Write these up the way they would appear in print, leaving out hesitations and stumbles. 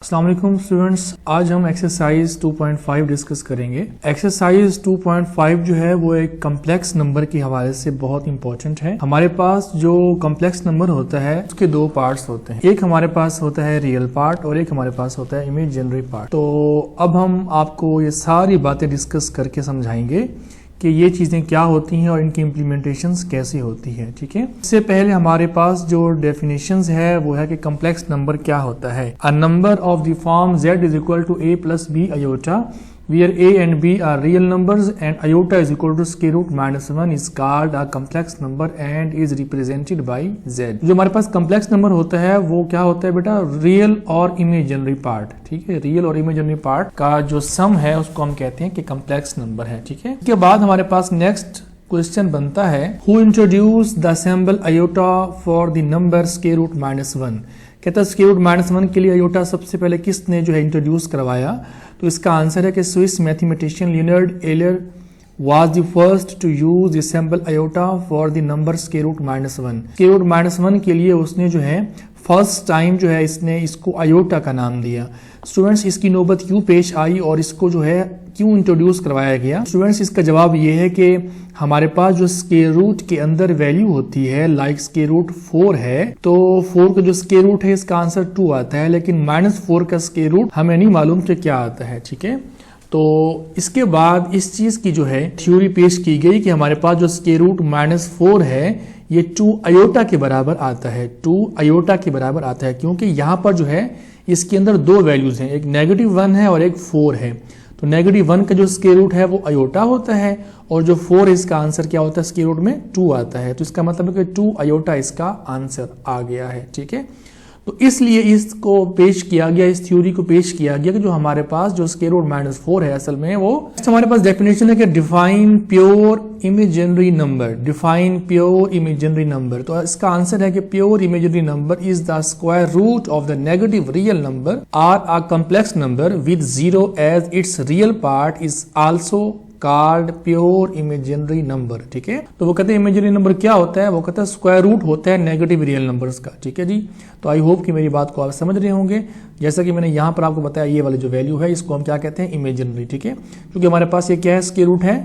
अस्सलाम वालेकुम स्टूडेंट्स, आज हम एक्सरसाइज 2.5 डिस्कस करेंगे। एक्सरसाइज 2.5 जो है वो एक कम्प्लेक्स नंबर के हवाले से बहुत इंपॉर्टेंट है। हमारे पास जो कम्प्लेक्स नंबर होता है उसके दो पार्ट्स होते हैं, एक हमारे पास होता है रियल पार्ट और एक हमारे पास होता है इमेजिनरी पार्ट। तो अब हम आपको ये सारी बातें डिस्कस करके समझाएंगे कि ये चीज़ें क्या होती हैं और इनकी इम्प्लीमेंटेशंस कैसी होती है। ठीक है, इससे पहले हमारे पास जो डेफिनेशंस है वो है कि कम्प्लेक्स नंबर क्या होता है। A number of the form z is equal to a plus b iota where a and b are real numbers and iota is equal to square root minus 1 is called a complex number and is represented by z। जो हमारे पास complex number होता है वो क्या होता है बेटा, real और इमेजिनरी पार्ट। ठीक है, रियल और इमेजिनरी पार्ट का जो सम है उसको हम कहते हैं कि कम्प्लेक्स नंबर है। ठीक है, इसके बाद हमारे पास नेक्स्ट क्वेश्चन बनता है, who introduce the symbol iota for the number square root minus 1। कहता है स्क्वायर रूट माइनस 1 के लिए आयोटा सबसे पहले किसने जो है इंट्रोड्यूस करवाया। तो इसका आंसर है कि Swiss mathematician Leonhard Euler was the first to use the symbol iota for the number square root minus 1। square root minus 1 के लिए उसने जो है फर्स्ट टाइम जो है इसने इसको आयोटा का नाम दिया। स्टूडेंट्स, इसकी नौबत क्यों पेश आई और इसको जो है क्यों इंट्रोड्यूस करवाया गया। स्टूडेंट्स, इसका जवाब ये है कि हमारे पास जो स्क्वायर रूट के अंदर वैल्यू होती है लाइक स्क्वायर रूट 4 है, तो 4 का जो स्क्वायर रूट है इसका आंसर 2 आता है, लेकिन -4 का स्क्वायर रूट हमें नहीं मालूम कि क्या आता है। ठीक है, तो इसके बाद इस चीज की जो है थ्योरी पेश की गई कि हमारे पास जो स्क्वायर रूट -4 है ये 2 आयोटा के बराबर आता है, 2 आयोटा के बराबर आता है, क्योंकि यहाँ पर जो है इसके अंदर दो वैल्यूज हैं, एक -1 है और एक 4 है। तो -1 का जो स्क्वायर रूट है वो आयोटा होता है और जो 4 है इसका आंसर क्या होता है, स्क्वायर रूट में 2 आता है। तो इसका मतलब है कि 2 आयोटा इसका आंसर आ गया है। ठीक है, तो इसलिए इसको पेश किया गया, इस थ्योरी को पेश किया गया कि जो हमारे पास जो स्क्वायर रूट -4 है असल में वो हमारे पास डेफिनेशन है कि define pure imaginary number. Define pure imaginary number, तो इसका आंसर है कि pure imaginary number is the square root of the negative real number or a complex number with 0 as its real part is also called pure imaginary number. ठीक है, तो वो कहते हैं इमेजिनरी नंबर क्या होता है, वो कहते हैं स्क्वायर रूट होता है नेगेटिव रियल नंबर्स का। ठीक है जी, तो आई होप कि मेरी बात को आप समझ रहे होंगे। जैसा कि मैंने यहाँ पर आपको बताया ये वाली जो वैल्यू है इसको हम क्या कहते हैं, इमेजिनरी। ठीक है, क्योंकि हमारे पास ये क्या है, स्क्वायर रूट है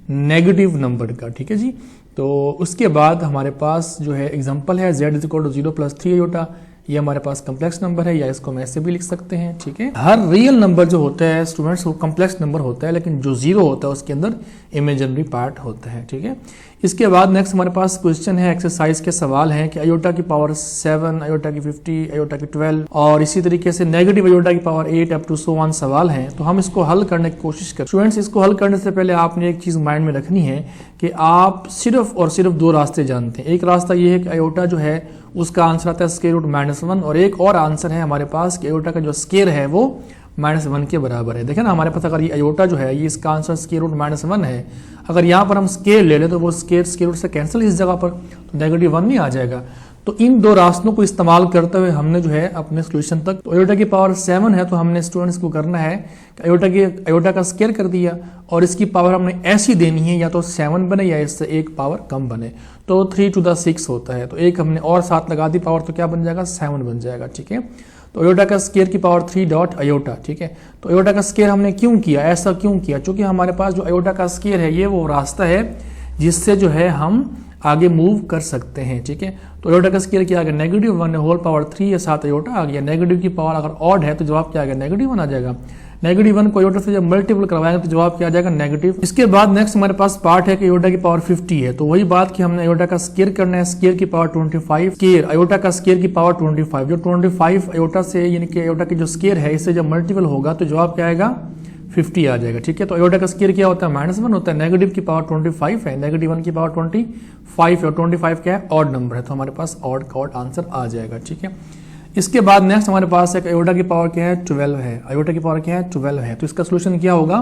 नेगेटिव नंबर का। ठीक है जी, तो उसके बाद हमारे पास जो है एग्जाम्पल है z is equal to 0 plus 3 iota. ये हमारे पास कम्प्लेक्स नंबर है, या इसको हम ऐसे भी लिख सकते हैं। ठीक है, हर रियल नंबर जो होता है स्टूडेंट्स वो कम्प्लेक्स नंबर होता है, लेकिन जो 0 होता है उसके अंदर इमेजिनरी पार्ट होता है। ठीक है, इसके बाद नेक्स्ट हमारे पास क्वेश्चन है, एक्सरसाइज के सवाल हैं कि आयोटा की पावर 7, आयोटा की 50, आयोटा की 12 और इसी तरीके से नेगेटिव आयोटा की power 8 up to so on सवाल हैं। तो हम इसको हल करने की कोशिश करें। स्टूडेंट्स, इसको हल करने से पहले आपने एक चीज माइंड में रखनी है कि आप सिर्फ और सिर्फ दो रास्ते जानते हैं। एक रास्ता ये है कि आयोटा जो है उसका आंसर आता है स्क्वायर रूट -1, और एक और आंसर है हमारे पास कि आयोटा का जो स्क्वायर है वो -1 के बराबर है। देखें ना, हमारे पास अगर ये आयोटा जो है ये इसका आंसर स्क्वायर रूट -1 है, अगर यहाँ पर हम स्क्वायर ले लें तो वो स्क्वायर रूट से कैंसिल इस जगह पर, तो -1 नहीं आ जाएगा। तो इन दो रास्तों को इस्तेमाल करते हुए हमने जो है अपने सोल्यूशन तक, तो आयोटा की पावर 7 है तो हमने स्टूडेंट्स को करना है आयोटा का स्क्वायर कर दिया और इसकी पावर हमने ऐसी देनी है या तो 7 बने या इससे एक पावर कम बने, तो 3 to the 6 होता है। तो एक हमने और साथ लगा दी पावर, तो क्या बन जाएगा, 7 बन जाएगा। ठीक है, तो आयोटा का स्क्वायर की पावर 3 डॉट आयोटा। ठीक है, तो आयोटा का स्क्वायर हमने क्यों किया, ऐसा क्यों किया, क्योंकि हमारे पास जो आयोटा का स्क्वायर है ये वो रास्ता है जिससे जो है हम आगे मूव कर सकते हैं। ठीक है, तो आयोटा का स्क्वायर क्या आ गया, -1 होल पावर 3 या 7 आयोटा आ गया। नेगेटिव की पावर अगर ऑड है तो जवाब क्या आ गया, -1 आ जाएगा। -1 को आयोटा से जब मल्टीपल करवाएंगे तो जवाब क्या आ जाएगा, नेगेटिव। इसके बाद नेक्स्ट हमारे पास पार्ट है कि आयोटा की पावर 50 है, तो वही बात कि हमने आयोटा का स्क्वायर करना है, स्क्वायर की पावर 25, स्क्वायर आयोटा का स्क्वायर की पावर 25, जो 25 आयोटा से यानी कि आयोटा की जो स्क्वायर है इससे जब मल्टीपल होगा तो जवाब क्या आएगा, 50 आ जाएगा। ठीक है, तो आयोटा का स्क्वायर क्या होता है, -1 होता है, नेगेटिव की पावर 25 है, -1 की पावर 25 और 25 क्या है, ऑड नंबर है, तो हमारे पास ऑड का ऑड आंसर आ जाएगा। ठीक है, इसके बाद नेक्स्ट हमारे पास एक आयोटा की पावर क्या है, 12 है। आयोटा की पावर क्या है, 12 है। तो इसका सोल्यूशन क्या होगा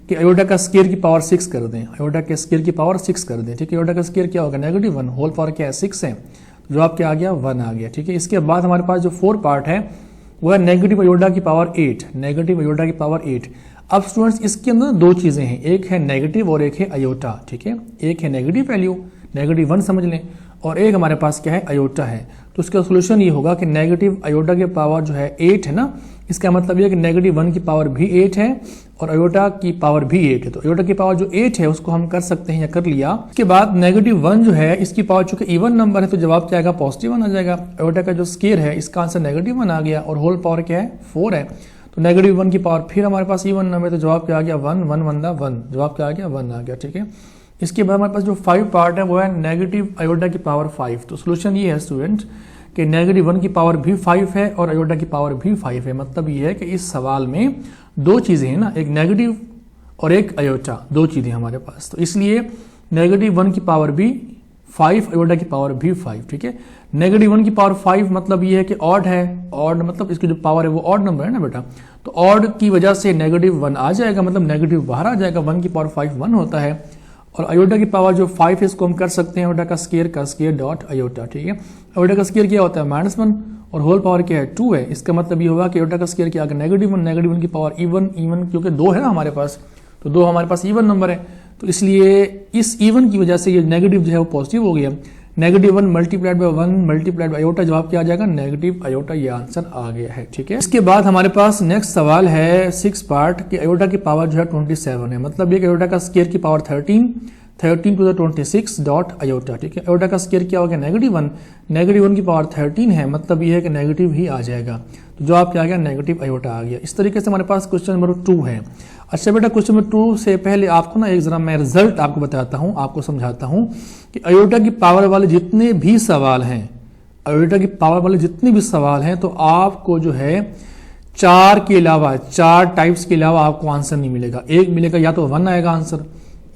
कि आयोटा का स्क्वायर की पावर 6 कर दें, आयोटा के स्क्वायर की पावर 6 कर दें। ठीक है, आयोटा का स्क्वायर क्या होगा, -1 होल पावर क्या है, 6 है, तो जवाब क्या आ गया, 1 आ गया। ठीक है, इसके बाद हमारे पास जो 4 पार्ट है वो है नेगेटिव आयोटा की पावर 8, नेगेटिव आयोटा की पावर 8। अब स्टूडेंट्स इसके अंदर दो चीजें हैं, एक है नेगेटिव और एक है आयोटा। ठीक है, एक है नेगेटिव वैल्यू, -1 समझ लें, और एक हमारे पास क्या है, आयोटा है। तो इसका सोल्यूशन ये होगा कि नेगेटिव आयोटा के पावर जो है 8 है ना, इसका मतलब ये कि -1 की पावर भी 8 है और अयोटा की पावर भी 8 है। तो अयोटा की पावर जो 8 है उसको हम कर सकते हैं या कर लिया। उसके बाद -1 जो है इसकी पावर चूंकि इवन नंबर है तो जवाब क्या आएगा, +1 आ जाएगा। अयोटा का जो स्केयर है इसका आंसर -1 आ गया और होल पावर क्या है, 4 है। तो -1 की पावर फिर हमारे पास इवन नंबर है तो जवाब क्या आ गया, 1 1 1 1, जवाब क्या आ गया, 1 आ गया। ठीक है, इसके बाद हमारे पास जो 5 पार्ट है वो है नेगेटिव अयोटा की पावर 5। तो सोल्यूशन ये है स्टूडेंट कि -1 की पावर भी 5 है और अयोटा की पावर भी 5 है। मतलब ये है कि इस सवाल में दो चीजें हैं ना, एक नेगेटिव और एक अयोटा, दो चीजें हमारे पास। तो इसलिए -1 की पावर भी 5, अयोटा की पावर भी 5। ठीक है, -1 की पावर 5 मतलब ये है कि ऑड है, ऑड मतलब इसकी जो पावर है वो ऑड नंबर है ना बेटा, तो ऑड की वजह से -1 आ जाएगा, मतलब नेगेटिव बाहर आ जाएगा। 1 की पावर 5 1 होता है और अयोटा की पावर जो 5 है इसको हम कर सकते हैं अयोटा का स्केयर डॉट अयोटा। ठीक है, अयोटा का स्केयर क्या होता है, -1 और होल पावर क्या है, 2 है। इसका मतलब ये होगा कि अयोटा का स्केयर क्या आ गया, -1 की पावर इवन क्योंकि 2 है ना हमारे पास, तो 2 हमारे पास इवन नंबर है, तो इसलिए इस इवन की वजह से ये नेगेटिव जो है वो पॉजिटिव हो गया। -1 multiplied by 1 multiplied by iota, जवाब क्या आ जाएगा, नेगेटिव अयोटा, ये आंसर आ गया है। ठीक है, इसके बाद हमारे पास नेक्स्ट सवाल है 6 पार्ट कि अयोटा की पावर जो है 27 है। मतलब ये अयोटा का स्केयर की power 13 to the 26 dot iota. ठीक है, अयोटा का स्केयर क्या हो गया, -1 की पावर 13 है, मतलब ये है कि नेगेटिव ही आ जाएगा। तो जवाब क्या आ गया, नेगेटिव अयोटा आ गया। इस तरीके से हमारे पास क्वेश्चन नंबर 2 है। अच्छा बेटा, क्वेश्चन नंबर 2 से पहले आपको ना एक जरा मैं रिजल्ट आपको बताता हूं, आपको समझाता हूं कि अयोटा की पावर वाले जितने भी सवाल हैं, अयोटा की पावर वाले जितने भी सवाल हैं, तो आपको जो है 4 के अलावा, 4 टाइप्स के अलावा आपको आंसर नहीं मिलेगा। एक मिलेगा या तो 1 आएगा आंसर,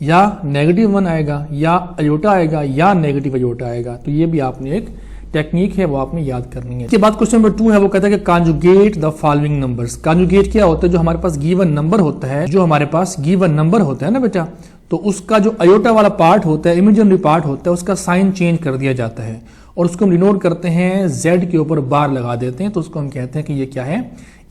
या -1 आएगा, या अयोटा आएगा, या नेगेटिव अयोटा आएगा। तो ये भी आपने एक टेक्निक है वो आपने याद करनी है। इसके बाद क्वेश्चन नंबर 2 है, वो कहता है कि conjugate the following numbers. Conjugate क्या होता है, जो हमारे पास गिवन नंबर होता है, जो हमारे पास गिवन नंबर होता है ना बेटा, तो उसका जो अयोटा वाला पार्ट होता है, इमेजिनरी पार्ट होता है, उसका साइन चेंज कर दिया जाता है और उसको हम डिनोट करते हैं Z के ऊपर बार लगा देते हैं, तो उसको हम कहते हैं कि ये क्या है,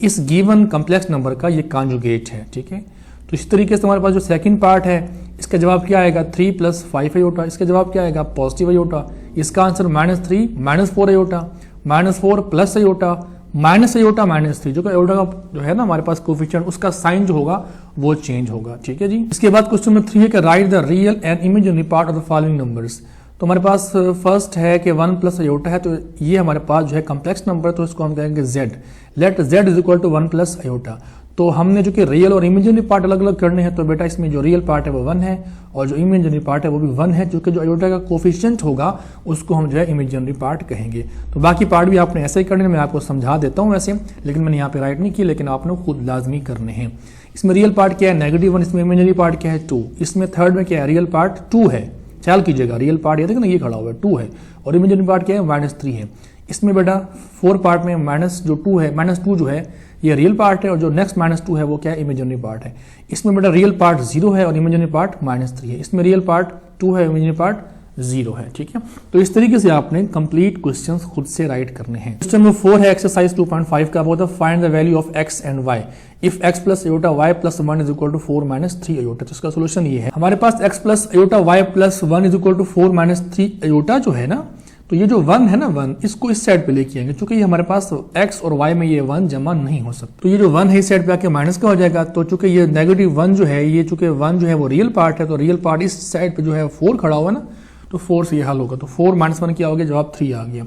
इस गिवन कॉम्प्लेक्स नंबर का ये कॉन्जुगेट है। ठीक है, तो इस तरीके से हमारे पास जो सेकंड पार्ट है इसका जवाब क्या आएगा, 3 + 5 अयोटा। इसका जवाब क्या आएगा, पॉजिटिव अयोटा। इसका आंसर -3 -4 अयोटा, -4 + अयोटा, -अयोटा -3, जो कि अयोटा का जो है ना हमारे पास कोफिशिएंट, उसका साइन जो होगा वो चेंज होगा। ठीक है जी। इसके बाद क्वेश्चन नंबर 3 है कि right the real and imaginary part of the following numbers. तो हमारे पास फर्स्ट है कि 1 + अयोटा है, तो ये हमारे पास जो है कॉम्प्लेक्स नंबर, तो इसको हम कहेंगे Z। Late Z = 1 + aorta. तो हमने जो कि रियल और इमेजिनरी पार्ट अलग अलग करने हैं, तो बेटा इसमें जो रियल पार्ट है वो 1 है और जो इमेजिनरी पार्ट है वो भी 1 है, क्योंकि जो अयोटा का कोफिशिएंट होगा उसको हम जो है इमेजिनरी पार्ट कहेंगे। तो बाकी पार्ट भी आपने ऐसे ही करने, मैं आपको समझा देता हूं वैसे, लेकिन मैंने यहाँ पे राइट नहीं किया, लेकिन आपने खुद लाजमी करने हैं। इसमें रियल पार्ट क्या है, -1, इसमें इमेजिनरी पार्ट क्या है, 2। इसमें थर्ड में क्या है, रियल पार्ट 2 है, ख्याल कीजिएगा, रियल पार्ट ये देखो ना ये खड़ा हुआ है 2 है, और इमेजिनरी पार्ट क्या है, -3 है। इसमें बेटा 4 पार्ट में -2 है, -2 जो है ये रियल पार्ट है और जो नेक्स्ट -2 है वो क्या है, इमेजिनरी पार्ट है। इसमें बेटा रियल पार्ट 0 है और इमेजिनरी पार्ट -3 है। इसमें रियल पार्ट 2 है, इमेजिनरी पार्ट 0 है। ठीक है, तो इस तरीके से आपने कंप्लीट क्वेश्चंस खुद से राइट करने हैं। क्वेश्चन नंबर 4 है एक्सरसाइज 2.5 का, वो find the value of x and y if x + iota y + 1 = 4 - 3 iota. तो इसका सोल्यूशन ये है, हमारे पास x + अयोटा y + 1 = 4 - 3 अयोटा जो है ना, तो ये जो 1 है ना 1, इसको इस साइड पे लेके आएंगे, क्योंकि ये हमारे पास x और y में ये 1 जमा नहीं हो सकता, तो ये जो 1 है इस साइड पे आके माइनस का हो जाएगा। तो चूंकि ये -1 जो है, ये चूंकि 1 जो है वो रियल पार्ट है, तो रियल पार्ट इस साइड पे जो है 4 खड़ा हुआ ना, तो 4 से ये हल होगा, तो 4 - 1 क्या हो गया, जवाब 3 आ गया।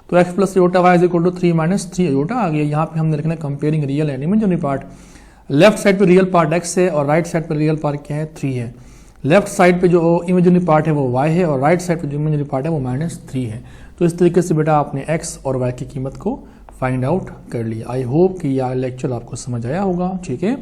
तो x + अयोटा y = 3 - 3 अयोटा आ गया। यहाँ पे हमने लिखना comparing real and imaginary part. Left side पे रियल पार्ट x है और राइट साइड पे रियल पार्ट क्या है, 3 है। लेफ्ट साइड पे जो इमेजिनरी पार्ट है वो y है और राइट साइड पे जो इमेजिनरी पार्ट है वो -3 है। तो इस तरीके से बेटा आपने x और y की कीमत को फाइंड आउट कर लिया। आई होप कि यह लेक्चर आपको समझ आया होगा। ठीक है।